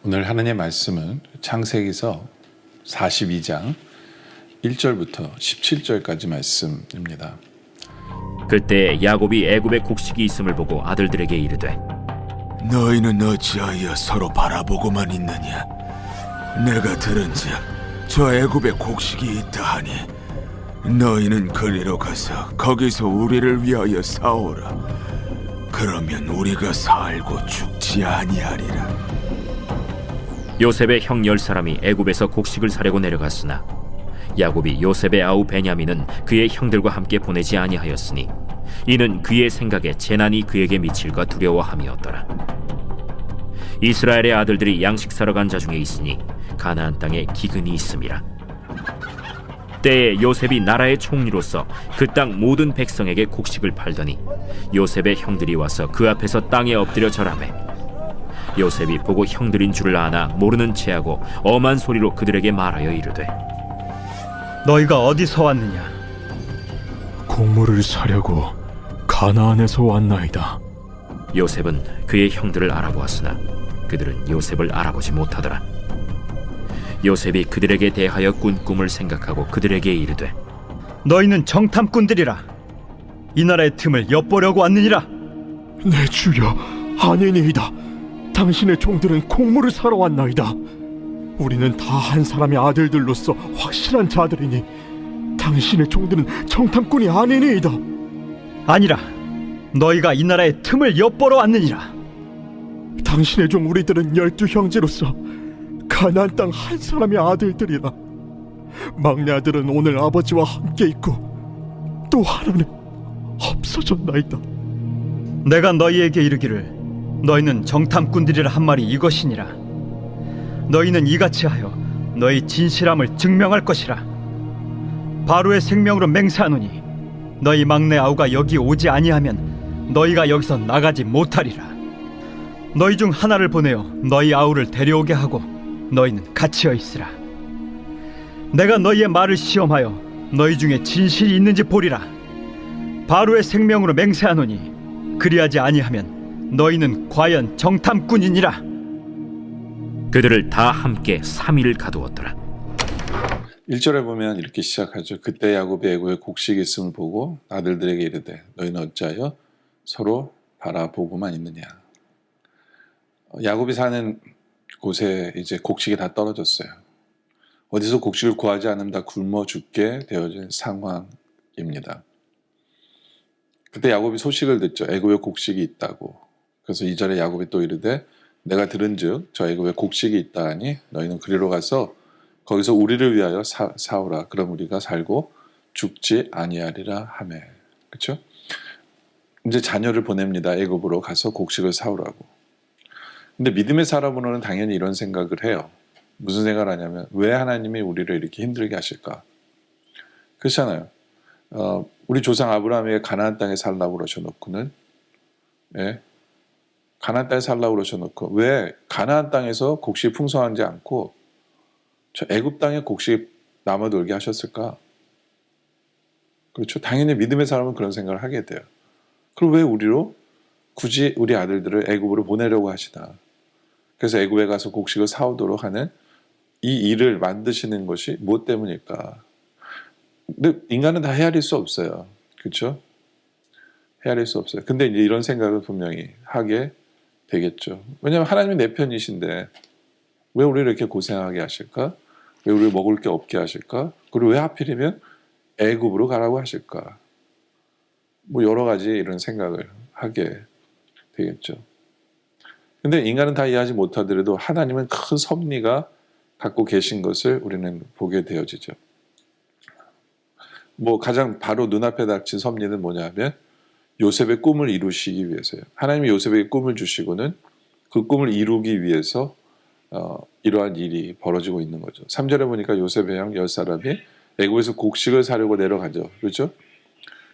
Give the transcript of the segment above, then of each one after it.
오늘 하나님의 말씀은 창세기서 42장 1절부터 17절까지 말씀입니다. 그때 야곱이 애굽에 곡식이 있음을 보고 아들들에게 이르되 너희는 어찌하여 서로 바라보고만 있느냐? 내가 들은즉 저 애굽에 곡식이 있다 하니 너희는 그리로 가서 거기서 우리를 위하여 사오라. 그러면 우리가 살고 죽지 아니하리라. 요셉의 형 10사람이 애굽에서 곡식을 사려고 내려갔으나 야곱이 요셉의 아우 베냐민은 그의 형들과 함께 보내지 아니하였으니 이는 그의 생각에 재난이 그에게 미칠까 두려워함이었더라. 이스라엘의 아들들이 양식 사러 간 자 중에 있으니 가나안 땅에 기근이 있음이라. 때에 요셉이 나라의 총리로서 그 땅 모든 백성에게 곡식을 팔더니 요셉의 형들이 와서 그 앞에서 땅에 엎드려 절하매 요셉이 보고 형들인 줄을 아나 모르는 체하고 엄한 소리로 그들에게 말하여 이르되 너희가 어디서 왔느냐? 곡물을 사려고 가나안에서 왔나이다. 요셉은 그의 형들을 알아보았으나 그들은 요셉을 알아보지 못하더라. 요셉이 그들에게 대하여 꾼 꿈을 생각하고 그들에게 이르되 너희는 정탐꾼들이라. 이 나라의 틈을 엿보려고 왔느니라. 내 주여, 아니니이다. 당신의 종들은 곡물을 사러 왔나이다. 우리는 다 한 사람의 아들들로서 확실한 자들이니 당신의 종들은 정탐꾼이 아니니이다. 아니라 너희가 이 나라의 틈을 엿보러 왔느니라. 당신의 종 우리들은 12형제로서 가나안 땅 한 사람의 아들들이라. 막내 아들은 오늘 아버지와 함께 있고 또 하나는 없어졌나이다. 내가 너희에게 이르기를 너희는 정탐꾼들이라 한 말이 이것이니라. 너희는 이같이 하여 너희 진실함을 증명할 것이라. 바로의 생명으로 맹세하노니 너희 막내 아우가 여기 오지 아니하면 너희가 여기서 나가지 못하리라. 너희 중 하나를 보내어 너희 아우를 데려오게 하고 너희는 갇혀 있으라. 내가 너희의 말을 시험하여 너희 중에 진실이 있는지 보리라. 바로의 생명으로 맹세하노니 그리하지 아니하면 너희는 과연 정탐꾼이니라. 그들을 다 함께 3일을 가두었더라. 1절에 보면 이렇게 시작하죠. 그때 야곱이 애굽에 곡식이 있음을 보고 아들들에게 이르되 너희는 어찌하여 서로 바라보고만 있느냐. 야곱이 사는 곳에 이제 곡식이 다 떨어졌어요. 어디서 곡식을 구하지 않으면 다 굶어 죽게 되어진 상황입니다. 그때 야곱이 소식을 듣죠. 애굽에 곡식이 있다고. 그래서 2절에 야곱이 또 이르되 내가 들은즉 저 애굽에 곡식이 있다 하니 너희는 그리로 가서 거기서 우리를 위하여 사오라. 그럼 우리가 살고 죽지 아니하리라 하매. 그렇죠? 이제 자녀를 보냅니다. 애굽으로 가서 곡식을 사오라고. 근데 믿음의 사람으로는 당연히 이런 생각을 해요. 무슨 생각을 하냐면 왜 하나님이 우리를 이렇게 힘들게 하실까? 그렇잖아요. 우리 조상 아브라함에게 가나안 땅에 살라고 그러셔놓고는 가나안 땅에 살라고 그러셔놓고 왜 가나안 땅에서 곡식이 풍성하지 않고 저 애굽 땅에 곡식이 남아돌게 하셨을까? 그렇죠. 당연히 믿음의 사람은 그런 생각을 하게 돼요. 그럼 왜 우리로 굳이 우리 아들들을 애굽으로 보내려고 하시나? 그래서 애굽에 가서 곡식을 사오도록 하는 이 일을 만드시는 것이 무엇 때문일까? 근데 인간은 다 헤아릴 수 없어요. 그렇죠? 헤아릴 수 없어요. 근데 이제 이런 생각을 분명히 하게 되겠죠. 왜냐하면 하나님이 내 편이신데 왜 우리를 이렇게 고생하게 하실까? 왜 우리를 먹을 게 없게 하실까? 그리고 왜 하필이면 애굽으로 가라고 하실까? 뭐 여러 가지 이런 생각을 하게 되겠죠. 근데 인간은 다 이해하지 못하더라도 하나님은 큰 섭리가 갖고 계신 것을 우리는 보게 되어지죠. 뭐 가장 바로 눈앞에 닥친 섭리는 뭐냐면 요셉의 꿈을 이루시기 위해서요. 하나님이 요셉에게 꿈을 주시고는 그 꿈을 이루기 위해서 이러한 일이 벌어지고 있는 거죠. 3절에 보니까 요셉의 형 10사람이 애굽에서 곡식을 사려고 내려가죠. 그렇죠?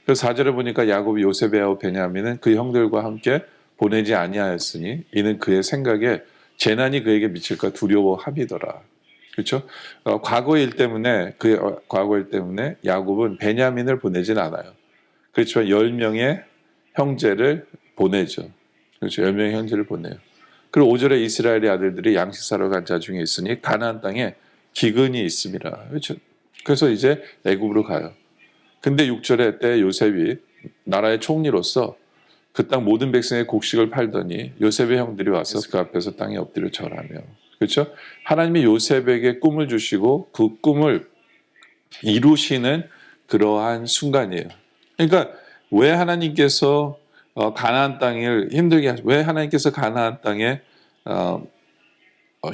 그래서 4절에 보니까 야곱이 요셉의 아우 베냐민은 그 형들과 함께 보내지 아니하였으니 이는 그의 생각에 재난이 그에게 미칠까 두려워함이더라. 그렇죠? 과거의 일 때문에 야곱은 베냐민을 보내진 않아요. 그렇지만 10명의 형제를 보내죠. 그렇죠? 10명의 형제를 보내요. 그리고 5절에 이스라엘의 아들들이 양식 사러 간 자 중에 있으니 가나안 땅에 기근이 있습니다. 그렇죠? 그래서 이제 애굽으로 가요. 근데 6절에 때 요셉이 나라의 총리로서 그 땅 모든 백성의 곡식을 팔더니 요셉의 형들이 와서 그 앞에서 땅에 엎드려 절하며. 그렇죠? 하나님이 요셉에게 꿈을 주시고 그 꿈을 이루시는 그러한 순간이에요. 그러니까 왜 하나님께서 가나안 땅을 힘들게 왜 하나님께서 가나안 땅에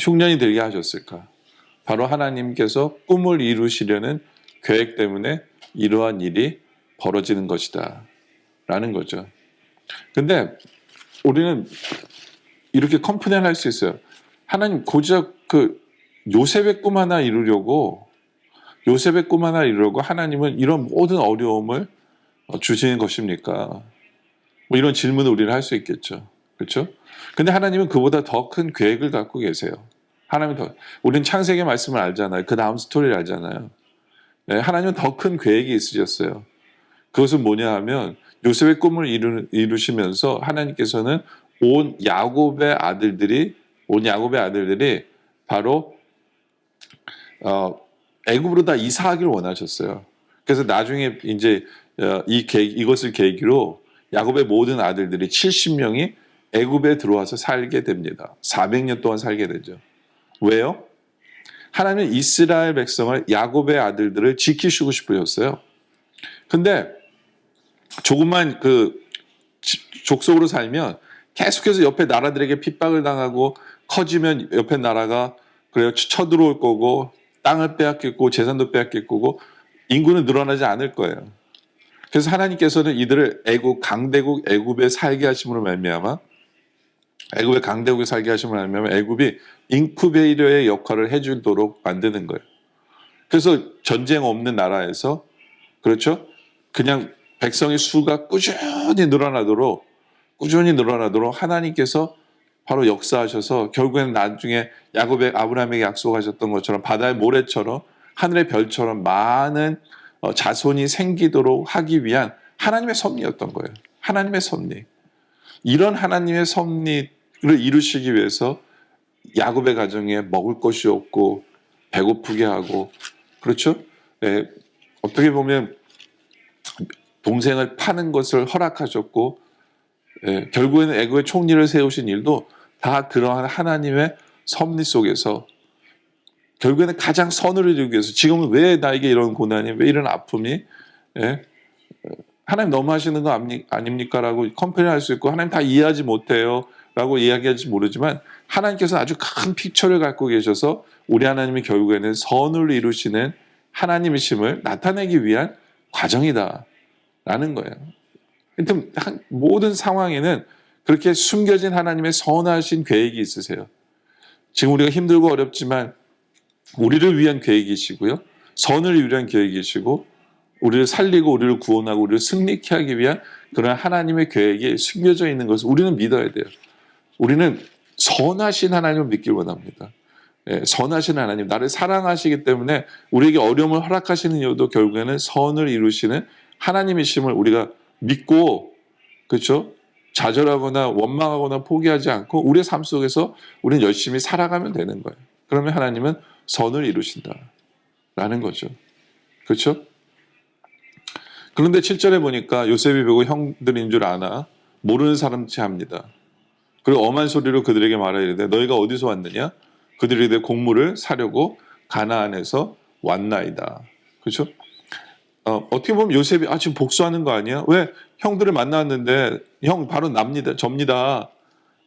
흉년이 들게 하셨을까? 바로 하나님께서 꿈을 이루시려는 계획 때문에 이러한 일이 벌어지는 것이다 라는 거죠. 근데 우리는 이렇게 컴플레인 할 수 있어요. 하나님 고작 그 요셉의 꿈 하나 이루려고 하나님은 이런 모든 어려움을 주시는 것입니까? 뭐 이런 질문을 우리는 할 수 있겠죠. 그렇죠? 근데 하나님은 그보다 더 큰 계획을 갖고 계세요. 우리는 창세기 말씀을 알잖아요. 그 다음 스토리를 알잖아요. 네, 하나님은 더 큰 계획이 있으셨어요. 그것은 뭐냐 하면 요셉의 꿈을 이루시면서 하나님께서는 온 야곱의 아들들이 바로 애굽으로 다 이사하기를 원하셨어요. 그래서 나중에 이제 이것을 계기로 야곱의 모든 아들들이 70명이 애굽에 들어와서 살게 됩니다. 400년 동안 살게 되죠. 왜요? 하나님은 이스라엘 백성을 야곱의 아들들을 지키시고 싶으셨어요. 근데 조금만 그 족속으로 살면 계속해서 옆에 나라들에게 핍박을 당하고 커지면 옆에 나라가 그래요 쳐들어올 거고 땅을 빼앗기고 재산도 빼앗길 거고 인구는 늘어나지 않을 거예요. 그래서 하나님께서는 이들을 강대국 애굽에 살게 하심으로 말미암아 애굽이 인쿠베이터의 역할을 해주도록 만드는 거예요. 그래서 전쟁 없는 나라에서 그렇죠? 그냥 백성의 수가 꾸준히 늘어나도록 하나님께서 바로 역사하셔서 결국에는 나중에 야곱의 아브라함에게 약속하셨던 것처럼 바다의 모래처럼 하늘의 별처럼 많은 자손이 생기도록 하기 위한 하나님의 섭리였던 거예요. 하나님의 섭리. 이런 하나님의 섭리를 이루시기 위해서 야곱의 가정에 먹을 것이 없고 배고프게 하고 그렇죠? 네, 어떻게 보면 동생을 파는 것을 허락하셨고 결국에는 애굽의 총리를 세우신 일도 다 그러한 하나님의 섭리 속에서 결국에는 가장 선을 이루기 위해서 지금은 왜 나에게 이런 고난이 왜 이런 아픔이 하나님 너무 하시는 거 아닙니까? 라고 컴플레인할 수 있고 하나님 다 이해하지 못해요 라고 이야기할지 모르지만 하나님께서는 아주 큰 픽처를 갖고 계셔서 우리 하나님이 결국에는 선을 이루시는 하나님이심을 나타내기 위한 과정이다 라는 거예요. 하여튼 모든 상황에는 그렇게 숨겨진 하나님의 선하신 계획이 있으세요. 지금 우리가 힘들고 어렵지만 우리를 위한 계획이시고요. 선을 위한 계획이시고 우리를 살리고 우리를 구원하고 우리를 승리케 하기 위한 그런 하나님의 계획이 숨겨져 있는 것을 우리는 믿어야 돼요. 우리는 선하신 하나님을 믿길 원합니다. 선하신 하나님, 나를 사랑하시기 때문에 우리에게 어려움을 허락하시는 이유도 결국에는 선을 이루시는 하나님이심을 우리가 믿고 그렇죠? 좌절하거나 원망하거나 포기하지 않고 우리의 삶 속에서 우리는 열심히 살아가면 되는 거예요. 그러면 하나님은 선을 이루신다라는 거죠. 그렇죠? 그런데 7절에 보니까 요셉이 보고 형들인 줄 아나 모르는 사람치 합니다. 그리고 엄한 소리로 그들에게 말하이르되 너희가 어디서 왔느냐? 그들이 내 곡물을 사려고 가나안에서 왔나이다. 그렇죠? 어떻게 보면 요셉이 지금 복수하는 거 아니야? 왜 형들을 만났는데 형 바로 접니다.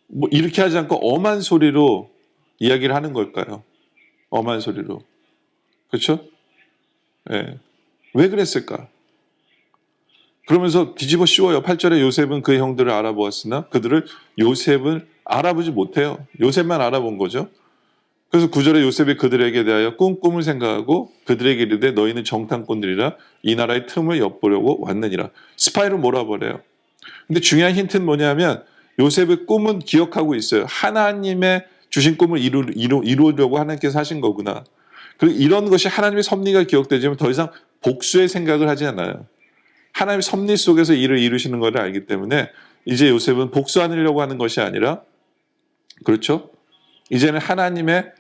뭐 이렇게 하지 않고 엄한 소리로 이야기를 하는 걸까요? 엄한 소리로. 그렇죠? 예. 왜 그랬을까? 그러면서 뒤집어 씌워요. 8절에 요셉은 그의 형들을 알아보았으나 그들을 요셉을 알아보지 못해요. 요셉만 알아본 거죠. 그래서 9절에 요셉이 그들에게 대하여 꿈을 생각하고 그들에게 이르되 너희는 정탐꾼들이라 이 나라의 틈을 엿보려고 왔느니라. 스파이로 몰아버려요. 근데 중요한 힌트는 뭐냐면 요셉의 꿈은 기억하고 있어요. 하나님의 주신 꿈을 이루려고 하나님께서 하신 거구나. 그리고 이런 것이 하나님의 섭리가 기억되지만 더 이상 복수의 생각을 하지 않아요. 하나님의 섭리 속에서 일을 이루시는 것을 알기 때문에 이제 요셉은 복수하려고 하는 것이 아니라 그렇죠? 이제는 하나님의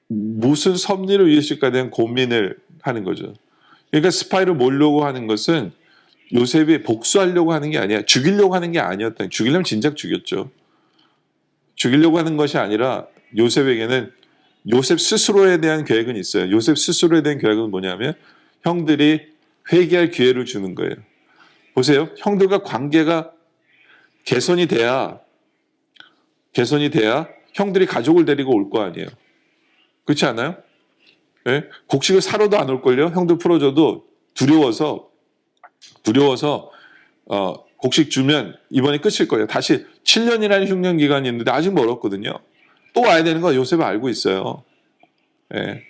무슨 섭리를 위해서일까 대한 고민을 하는 거죠. 그러니까 스파이를 몰려고 하는 것은 요셉이 복수하려고 하는 게 아니야. 죽이려고 하는 게 아니었다. 죽이려면 진작 죽였죠. 죽이려고 하는 것이 아니라 요셉에게는 요셉 스스로에 대한 계획은 있어요. 요셉 스스로에 대한 계획은 뭐냐면 형들이 회개할 기회를 주는 거예요. 보세요. 형들과 관계가 개선이 돼야 형들이 가족을 데리고 올 거 아니에요. 그렇지 않아요? 네? 곡식을 사러도 안 올걸요? 형들 풀어줘도 두려워서 곡식 주면 이번에 끝일 거예요. 다시 7년이라는 흉년 기간이 있는데 아직 멀었거든요. 또 와야 되는 거 요셉은 알고 있어요. 예.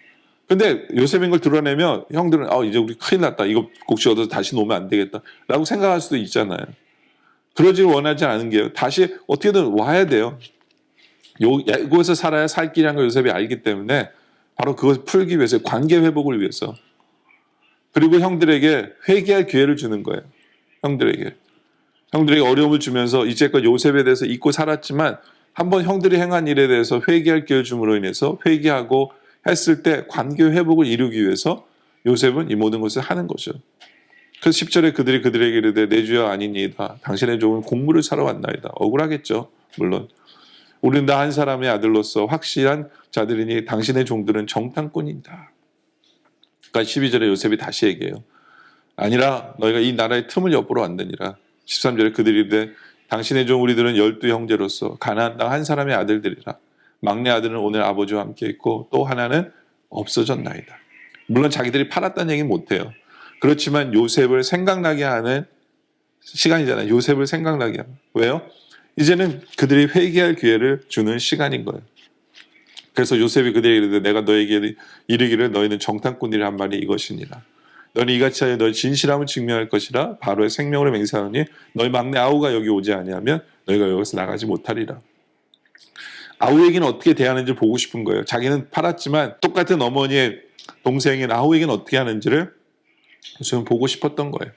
근데 요셉인 걸 드러내면 형들은 이제 우리 큰일 났다. 이거 곡식 얻어서 다시 놓으면 안 되겠다. 라고 생각할 수도 있잖아요. 그러지 원하지 않은 게요. 다시 어떻게든 와야 돼요. 이곳에서 살아야 살 길이라는 걸 요셉이 알기 때문에 바로 그것을 풀기 위해서, 관계 회복을 위해서. 그리고 형들에게 회개할 기회를 주는 거예요. 형들에게 어려움을 주면서 이제껏 요셉에 대해서 잊고 살았지만 한번 형들이 행한 일에 대해서 회개할 기회를 줌으로 인해서 회개하고 했을 때 관계 회복을 이루기 위해서 요셉은 이 모든 것을 하는 거죠. 그래서 10절에 그들에게 이르되 내 주여 아니니이다. 당신의 종은 곡물을 사러 왔나이다. 억울하겠죠. 물론. 우리는 다 한 사람의 아들로서 확실한 자들이니 당신의 종들은 정탐꾼이다. 그러니까 12절에 요셉이 다시 얘기해요. 아니라 너희가 이 나라의 틈을 엿보러 왔느니라. 13절에 그들이 이르되 당신의 종 우리들은 12형제로서 가나안 땅 한 사람의 아들들이라. 막내 아들은 오늘 아버지와 함께 있고 또 하나는 없어졌나이다. 물론 자기들이 팔았다는 얘기는 못해요. 그렇지만 요셉을 생각나게 하는 시간이잖아요. 요셉을 생각나게 하는. 왜요? 이제는 그들이 회개할 기회를 주는 시간인 거예요. 그래서 요셉이 그들에게 이르되 내가 너에게 이르기를 너희는 정탐꾼이라 한 말이 이것이니라. 너는 이같이 하여 너희 진실함을 증명할 것이라. 바로의 생명으로 맹세하노니 너희 막내 아우가 여기 오지 아니하면 너희가 여기서 나가지 못하리라. 아우에게는 어떻게 대하는지 보고 싶은 거예요. 자기는 팔았지만 똑같은 어머니의 동생인 아우에게는 어떻게 하는지를 요셉은 보고 싶었던 거예요.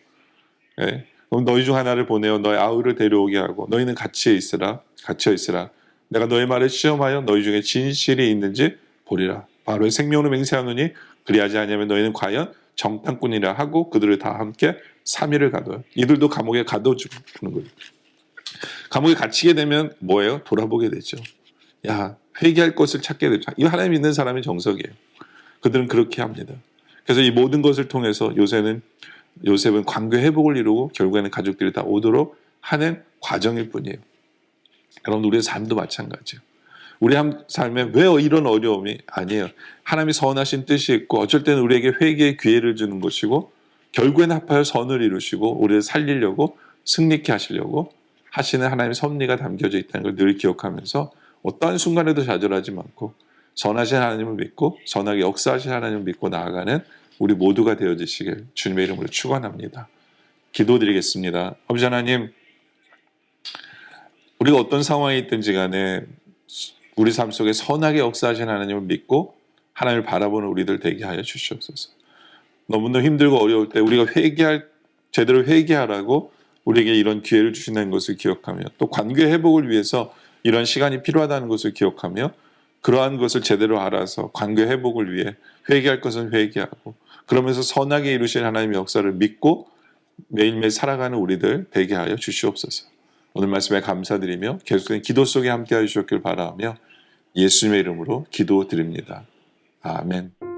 네. 그럼 너희 중 하나를 보내어 너희 아우를 데려오게 하고 너희는 갇혀 있으라. 내가 너희 말을 시험하여 너희 중에 진실이 있는지 보리라. 바로의 생명으로 맹세하노니 그리하지 아니하면 너희는 과연 정탐꾼이라 하고 그들을 다 함께 3일을 가둬요. 이들도 감옥에 가둬주는 거예요. 감옥에 갇히게 되면 뭐예요? 돌아보게 되죠. 회개할 것을 찾게 되죠. 이 하나님 믿는 사람의 정석이에요. 그들은 그렇게 합니다. 그래서 이 모든 것을 통해서 요셉은 관계 회복을 이루고 결국에는 가족들이 다 오도록 하는 과정일 뿐이에요. 여러분 우리의 삶도 마찬가지예요. 우리 삶에 왜 이런 어려움이 아니에요. 하나님이 선하신 뜻이 있고 어쩔 때는 우리에게 회개의 기회를 주는 것이고 결국에는 합하여 선을 이루시고 우리를 살리려고 승리케 하시려고 하시는 하나님의 섭리가 담겨져 있다는 걸 늘 기억하면서 어떠한 순간에도 좌절하지 않고 선하신 하나님을 믿고 선하게 역사하신 하나님을 믿고 나아가는 우리 모두가 되어지시길 주님의 이름으로 축원합니다. 기도드리겠습니다. 아버지 하나님, 우리가 어떤 상황에 있든지 간에 우리 삶 속에 선하게 역사하신 하나님을 믿고 하나님을 바라보는 우리들 되게 하여 주시옵소서. 너무나 힘들고 어려울 때 우리가 제대로 회개하라고 우리에게 이런 기회를 주신다는 것을 기억하며 또 관계 회복을 위해서 이런 시간이 필요하다는 것을 기억하며 그러한 것을 제대로 알아서 관계 회복을 위해 회개할 것은 회개하고 그러면서 선하게 이루신 하나님의 역사를 믿고 매일매일 살아가는 우리들 되게 하여 주시옵소서. 오늘 말씀에 감사드리며 계속된 기도 속에 함께 하시길 바라며 예수님의 이름으로 기도드립니다. 아멘.